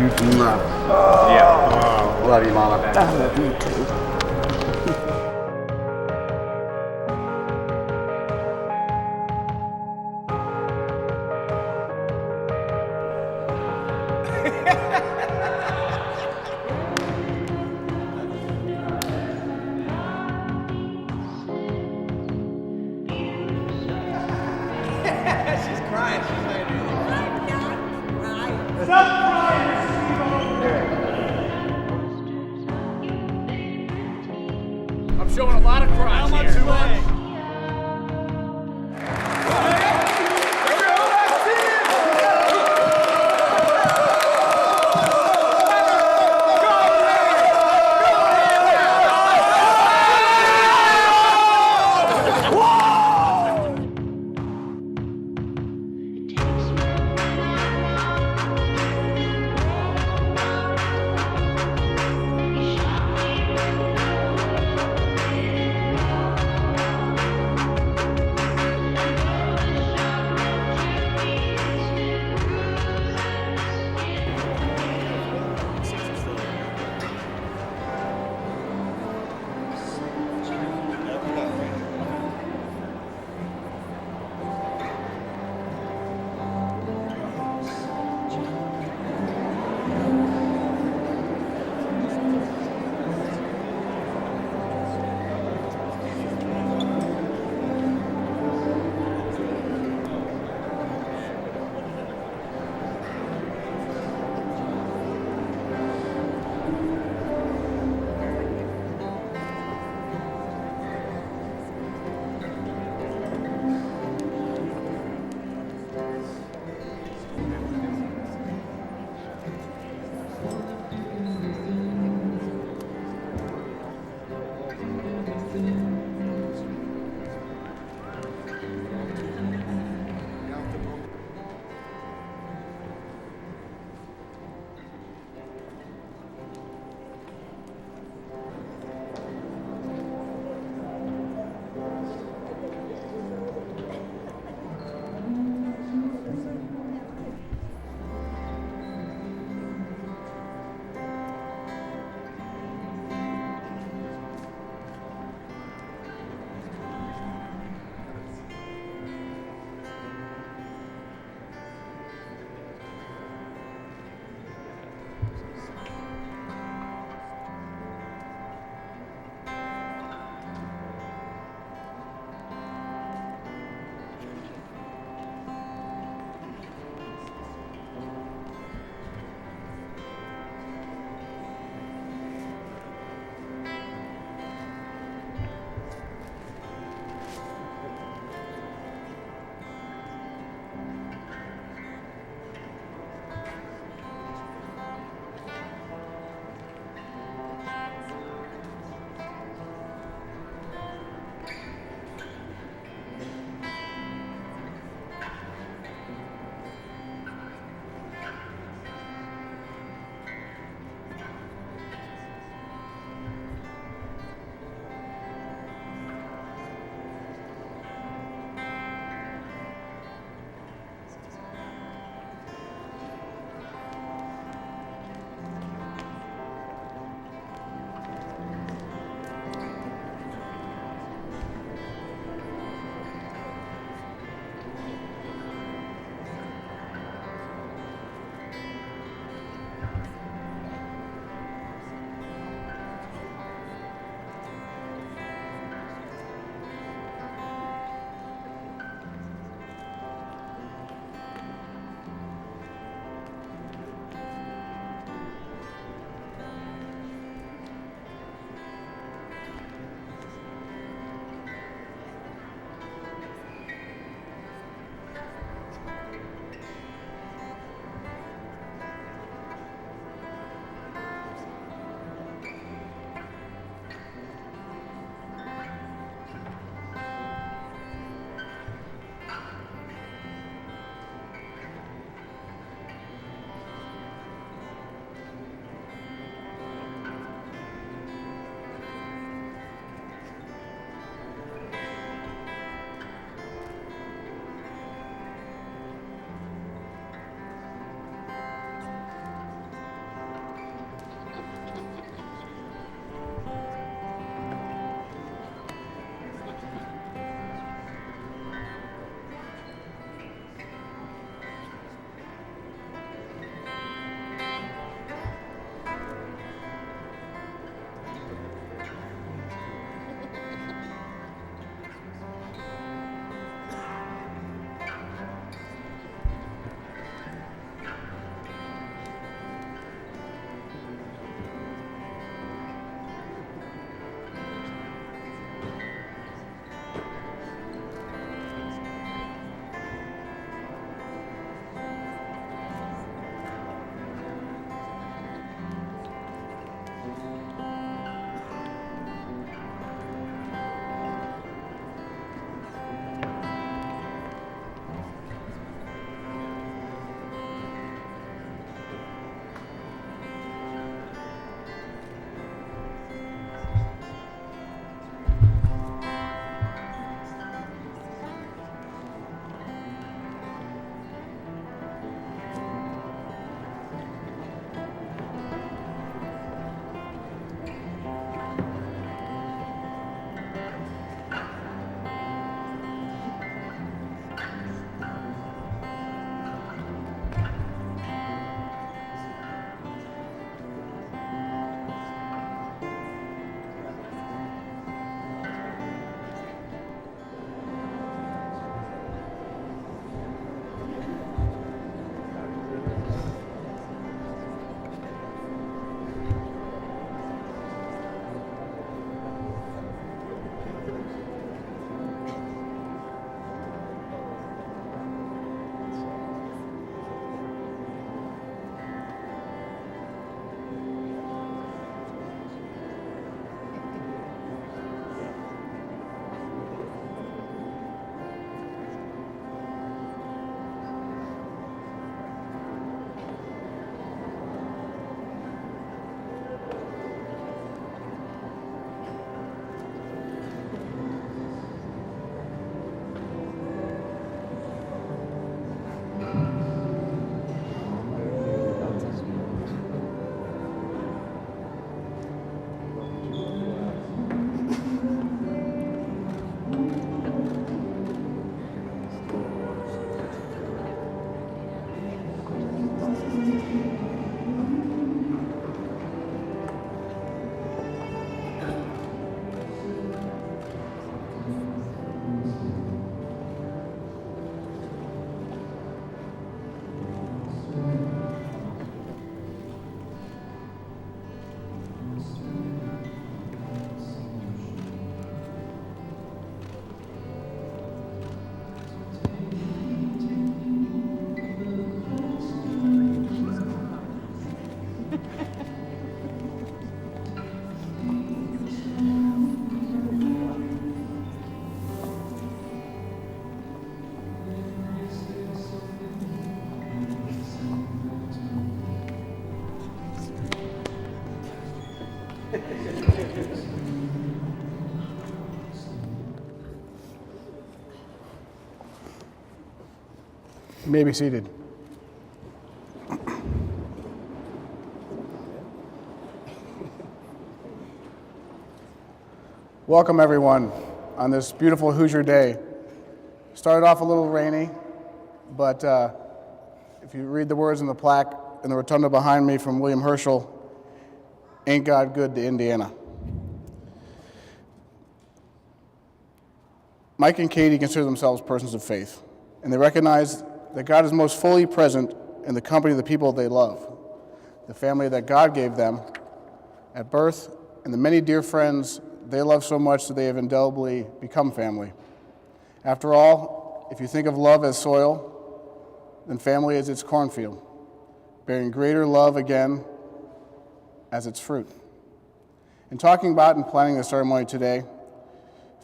you too. Yeah. Love you, Mama. I love you too. She's crying. She's not doing I'm showing a lot of crotch here. Too much. You may be seated. Welcome everyone on this beautiful Hoosier day. Started off a little rainy, but if you read the words in the plaque in the rotunda behind me from William Herschel, "Ain't God good to Indiana?" Mike and Katie consider themselves persons of faith, and they recognize that God is most fully present in the company of the people they love, the family that God gave them at birth, and the many dear friends they love so much that they have indelibly become family. After all, if you think of love as soil, then family is its cornfield, bearing greater love again as its fruit. In talking about and planning the ceremony today,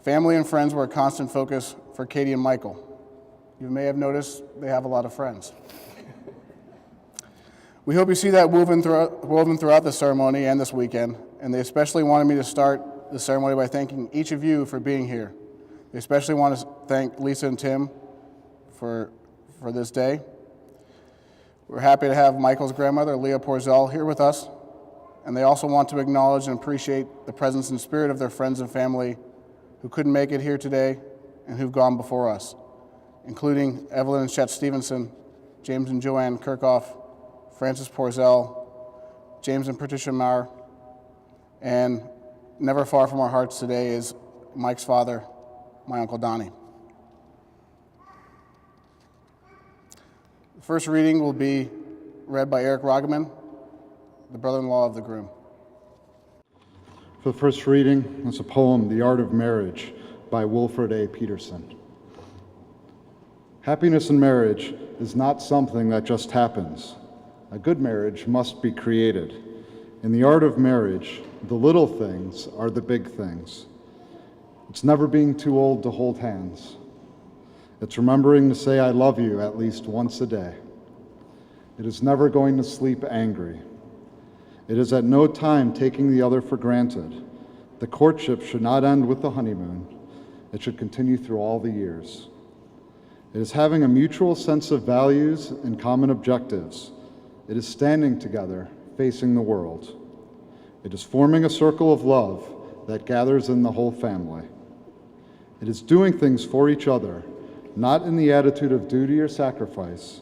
family and friends were a constant focus for Katie and Michael. You may have noticed they have a lot of friends. We hope you see that woven throughout the ceremony and this weekend, and they especially wanted me to start the ceremony by thanking each of you for being here. They especially want to thank Lisa and Tim for this day. We're happy to have Michael's grandmother, Leah Porzell, here with us, and they also want to acknowledge and appreciate the presence and spirit of their friends and family who couldn't make it here today and who've gone before us, including Evelyn and Chet Stevenson, James and Joanne Kirchhoff, Francis Porzell, James and Patricia Maher, and never far from our hearts today is Mike's father, my Uncle Donnie. The first reading will be read by Eric Roggeman, the brother-in-law of the groom. For the first reading is a poem, The Art of Marriage, by Wilfred A. Peterson. Happiness in marriage is not something that just happens. A good marriage must be created. In the art of marriage, the little things are the big things. It's never being too old to hold hands. It's remembering to say I love you at least once a day. It is never going to sleep angry. It is at no time taking the other for granted. The courtship should not end with the honeymoon. It should continue through all the years. It is having a mutual sense of values and common objectives. It is standing together, facing the world. It is forming a circle of love that gathers in the whole family. It is doing things for each other, not in the attitude of duty or sacrifice,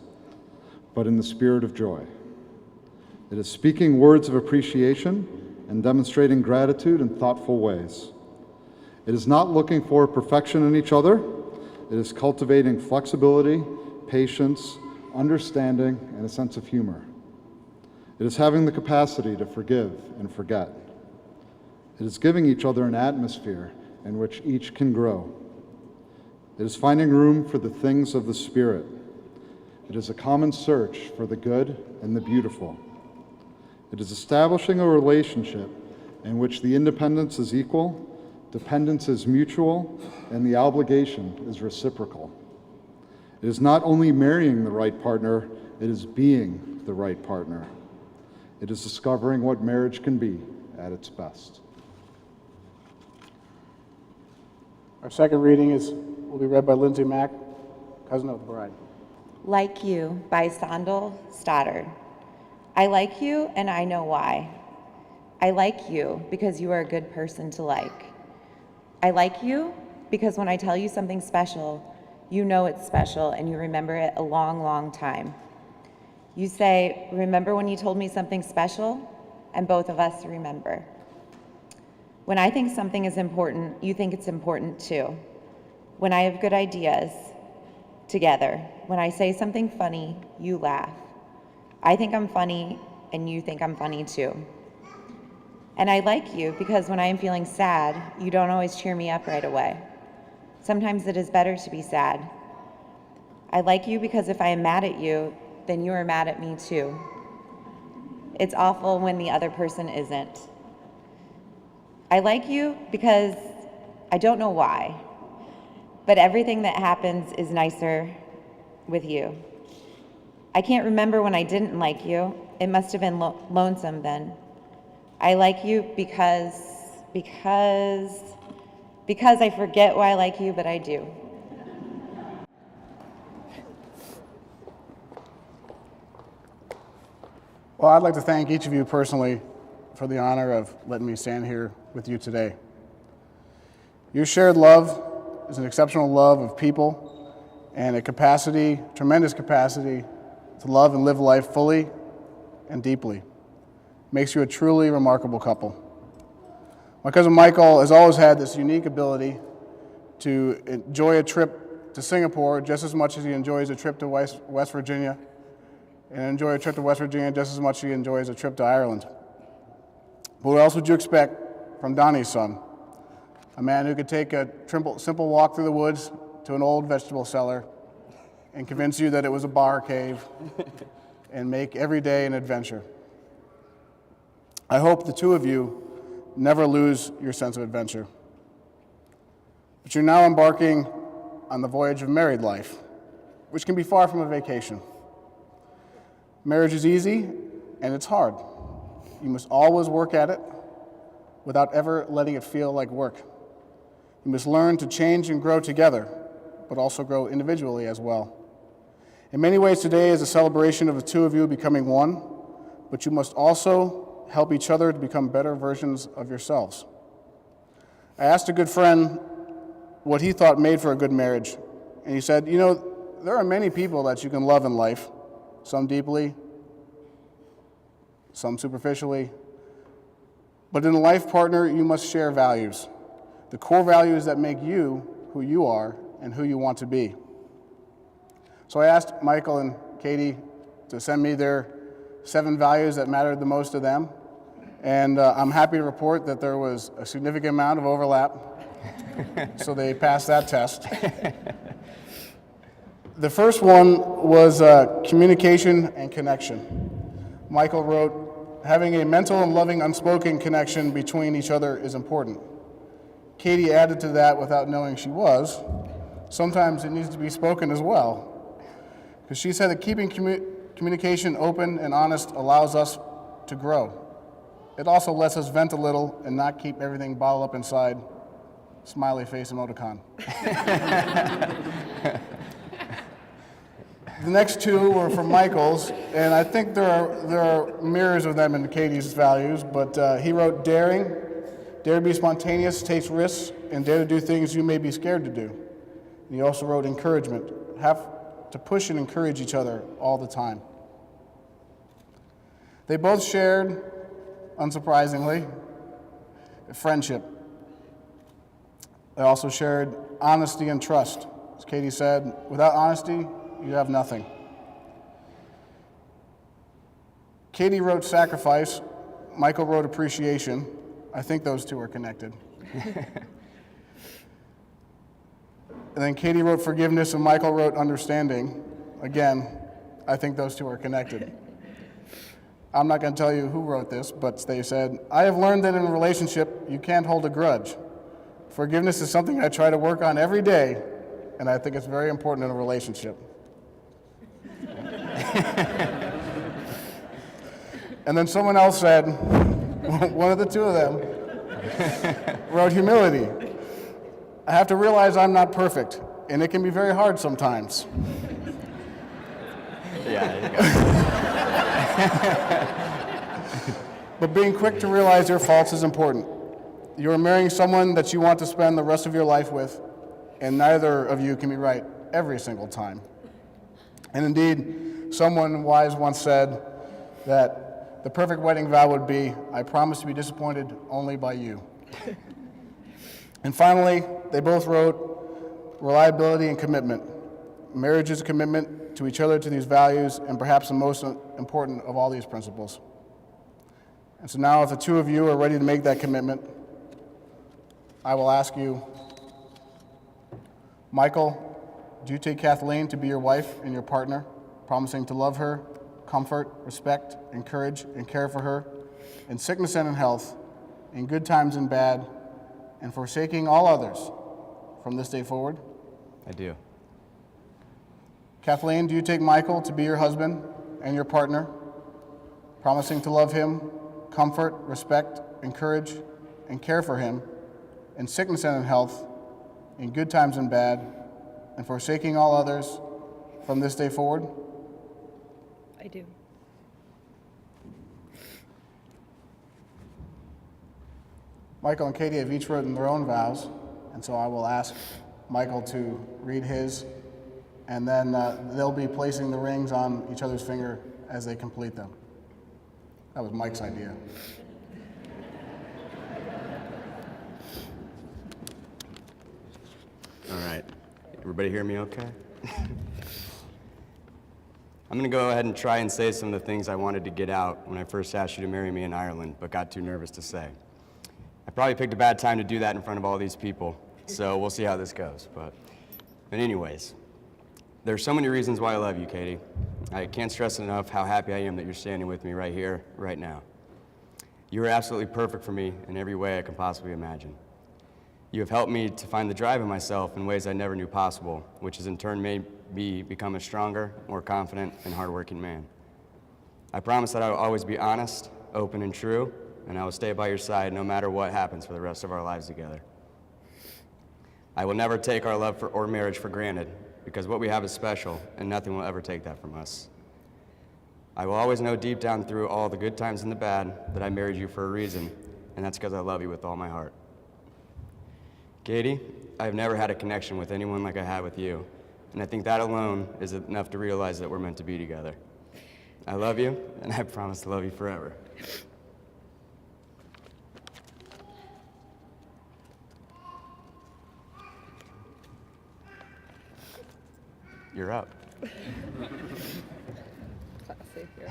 but in the spirit of joy. It is speaking words of appreciation and demonstrating gratitude in thoughtful ways. It is not looking for perfection in each other. It is cultivating flexibility, patience, understanding, and a sense of humor. It is having the capacity to forgive and forget. It is giving each other an atmosphere in which each can grow. It is finding room for the things of the Spirit. It is a common search for the good and the beautiful. It is establishing a relationship in which the independence is equal, dependence is mutual, and the obligation is reciprocal. It is not only marrying the right partner, it is being the right partner. It is discovering what marriage can be at its best. Our second reading will be read by Lindsay Mack, cousin of the bride. Like You by Sandal Stoddard. I like you and I know why. I like you because you are a good person to like. I like you because when I tell you something special, you know it's special and you remember it a long, long time. You say, remember when you told me something special? And both of us remember. When I think something is important, you think it's important too. When I have good ideas, together. When I say something funny, you laugh. I think I'm funny and you think I'm funny too. And I like you because when I am feeling sad, you don't always cheer me up right away. Sometimes it is better to be sad. I like you because if I am mad at you, then you are mad at me too. It's awful when the other person isn't. I like you because I don't know why, but everything that happens is nicer with you. I can't remember when I didn't like you. It must have been lonesome then. I like you because I forget why I like you, but I do. Well, I'd like to thank each of you personally for the honor of letting me stand here with you today. Your shared love is an exceptional love of people and a capacity, tremendous capacity, to love and live life fully and deeply. Makes you a truly remarkable couple. My cousin Michael has always had this unique ability to enjoy a trip to Singapore just as much as he enjoys a trip to West Virginia, and enjoy a trip to West Virginia just as much as he enjoys a trip to Ireland. But what else would you expect from Donnie's son? A man who could take a simple walk through the woods to an old vegetable cellar and convince you that it was a bar cave and make every day an adventure. I hope the two of you never lose your sense of adventure. But you're now embarking on the voyage of married life, which can be far from a vacation. Marriage is easy and it's hard. You must always work at it without ever letting it feel like work. You must learn to change and grow together, but also grow individually as well. In many ways, today is a celebration of the two of you becoming one, but you must also help each other to become better versions of yourselves. I asked a good friend what he thought made for a good marriage, and he said, you know, there are many people that you can love in life, some deeply, some superficially, but in a life partner, you must share values, the core values that make you who you are and who you want to be. So I asked Michael and Katie to send me their 7 values that mattered the most to them, and I'm happy to report that there was a significant amount of overlap, so they passed that test. The first one was communication and connection. Michael wrote, having a mental and loving unspoken connection between each other is important. Katie added to that without knowing she was, sometimes it needs to be spoken as well. Because she said that keeping communication open and honest allows us to grow. It also lets us vent a little and not keep everything bottled up inside. Smiley face emoticon. The next 2 were from Michael's, and I think there are mirrors of them in Katie's values, but he wrote daring, dare to be spontaneous, take risks, and dare to do things you may be scared to do. And he also wrote encouragement, have to push and encourage each other all the time. They both shared, unsurprisingly, friendship. They also shared honesty and trust. As Katie said, without honesty, you have nothing. Katie wrote sacrifice, Michael wrote appreciation. I think those 2 are connected. And then Katie wrote forgiveness and Michael wrote understanding. Again, I think those 2 are connected. I'm not going to tell you who wrote this, but they said, I have learned that in a relationship, you can't hold a grudge. Forgiveness is something I try to work on every day, and I think it's very important in a relationship. And then someone else said, one of the 2 of them, wrote humility. I have to realize I'm not perfect, and it can be very hard sometimes. Yeah, there you go. But being quick to realize your faults is important. You are marrying someone that you want to spend the rest of your life with, and neither of you can be right every single time. And indeed, someone wise once said that the perfect wedding vow would be, I promise to be disappointed only by you. And finally, they both wrote reliability and commitment. Marriage is a commitment to each other, to these values, and perhaps the most important of all these principles. And so now, if the 2 of you are ready to make that commitment, I will ask you, Michael, do you take Kathleen to be your wife and your partner, promising to love her, comfort, respect, encourage, and care for her, in sickness and in health, in good times and bad, and forsaking all others from this day forward? I do. Kathleen, do you take Michael to be your husband and your partner, promising to love him, comfort, respect, encourage, and care for him, in sickness and in health, in good times and bad, and forsaking all others from this day forward? I do. Michael and Katie have each written their own vows, and so I will ask Michael to read his, and then they'll be placing the rings on each other's finger as they complete them. That was Mike's idea. All right. Everybody hear me okay? I'm going to go ahead and try and say some of the things I wanted to get out when I first asked you to marry me in Ireland, but got too nervous to say. I probably picked a bad time to do that in front of all these people, so we'll see how this goes. But anyways, there's so many reasons why I love you, Katie. I can't stress enough how happy I am that you're standing with me right here, right now. You are absolutely perfect for me in every way I can possibly imagine. You have helped me to find the drive in myself in ways I never knew possible, which has in turn made me become a stronger, more confident, and hardworking man. I promise that I will always be honest, open, and true, and I will stay by your side no matter what happens for the rest of our lives together. I will never take our love or marriage for granted, because what we have is special, and nothing will ever take that from us. I will always know deep down through all the good times and the bad that I married you for a reason, and that's because I love you with all my heart. Katie, I've never had a connection with anyone like I had with you, and I think that alone is enough to realize that we're meant to be together. I love you, and I promise to love you forever. You're up. Classy here.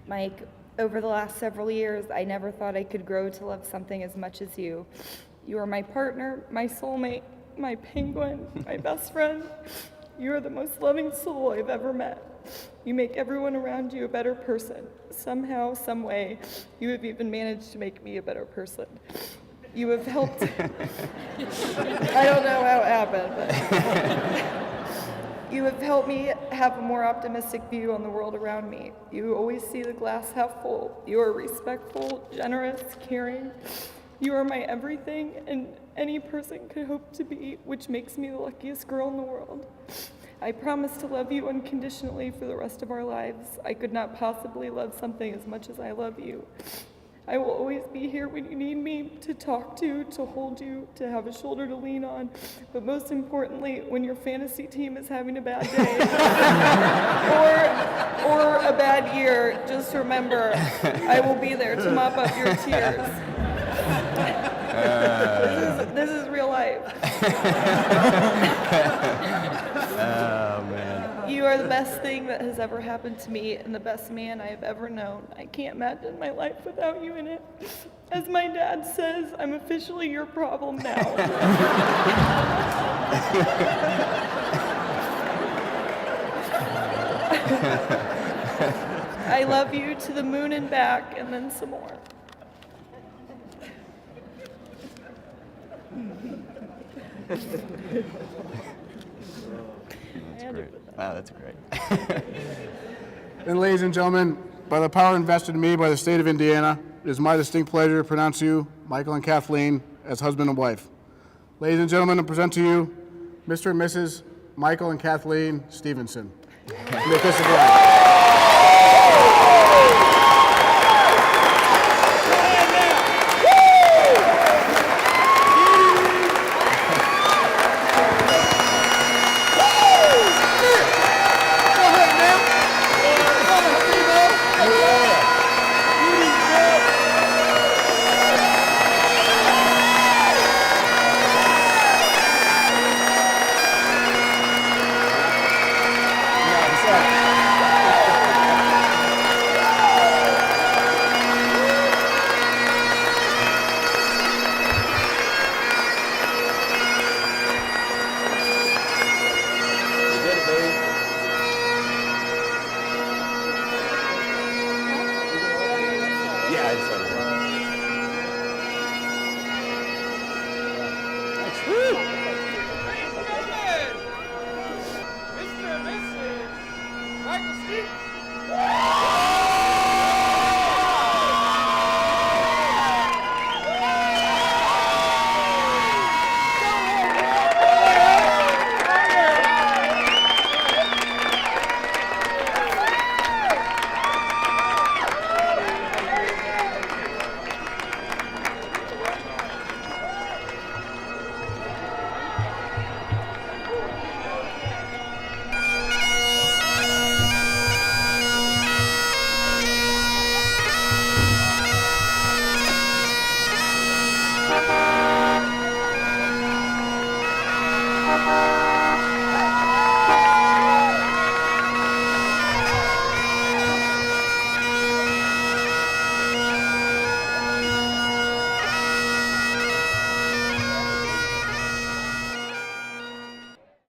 Mike, over the last several years, I never thought I could grow to love something as much as you. You are my partner, my soulmate, my penguin, my best friend. You are the most loving soul I've ever met. You make everyone around you a better person. Somehow, some way, you have even managed to make me a better person. You have helped. I don't know how it happened, but you have helped me have a more optimistic view on the world around me. You always see the glass half full. You are respectful, generous, caring. You are my everything and any person could hope to be, which makes me the luckiest girl in the world. I promise to love you unconditionally for the rest of our lives. I could not possibly love something as much as I love you. I will always be here when you need me, to talk to hold you, to have a shoulder to lean on, but most importantly, when your fantasy team is having a bad day or a bad year, just remember, I will be there to mop up your tears. This is real life. Oh, man. You are the best thing that has ever happened to me and the best man I have ever known. I can't imagine my life without you in it. As my dad says, I'm officially your problem now. I love you to the moon and back, and then some more. That's great. Wow, that's great. And ladies and gentlemen, by the power invested in me by the state of Indiana, it is my distinct pleasure to pronounce you, Michael and Kathleen, as husband and wife. Ladies and gentlemen, I present to you Mr. and Mrs. Michael and Kathleen Stevenson. Make this a bride.